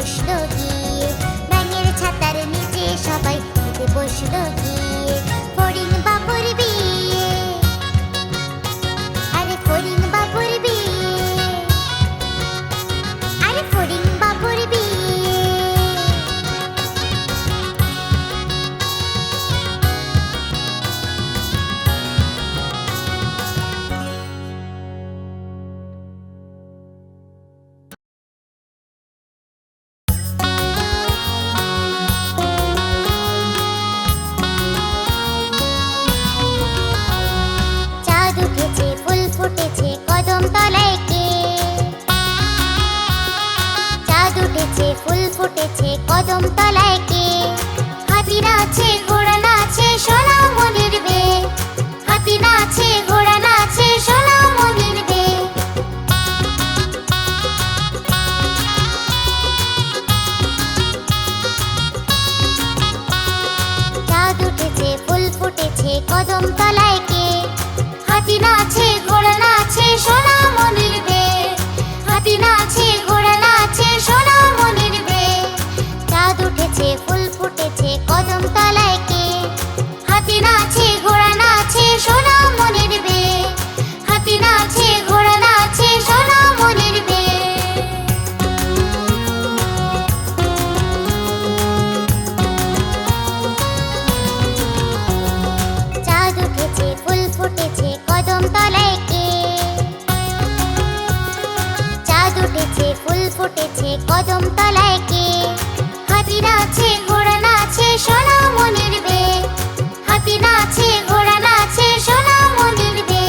বসলো গিয়ে, ব্যাঙের ছাতার নিচে সবাই খেতে বসলো গিয়ে। ফড়িং বাবুর বিয়ে, আরে ফড়িং বাবুর বিয়ে, আরে ফড়িং বাবুর বিয়ে। চাঁদ উঠেছে, ফুল ফুটেছে, কদম তলায় কে? চাঁদ উঠেছে, ফুল ফুটেছে, কদম তলায় কে? হাতি নাচে, ঘোড়া নাচে, সোনা মনির বে। হাতি নাচে, ঘোড়া নাচে, সোনা মনির বে। চাঁদ উঠেছে, ফুল ফুটেছে, কদম তলায় কে? হাতি নাচে, ঘোড়া নাচে, সোনা মনির বে। হাতি নাচে, ঘোড়া নাচে, সোনা মনির বে। চাঁদ উঠেছে, ফুল ফুটেছে, কদম তলায় কে? হাতি নাচে, ঘোড়া নাচে, সোনা মনির বে। হাতি নাচে, ঘোড়া নাচে, সোনা মনির বে। চাঁদ উঠেছে, ফুল ফুটেছে, কদম তলায় কে? চাঁদ উঠেছে, ফুল ফুটেছে, কদম তলায় কে? হাতি নাচে, ঘোড়া নাচে, সোনা মনির বে। হাতি নাচে, ঘোড়া নাচে, সোনা মনির বে।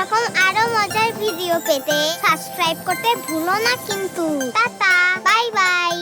এরকম আরো মজার ভিডিও পেতে সাবস্ক্রাইব করতে ভুলো না কিন্তু। Tata, bye bye.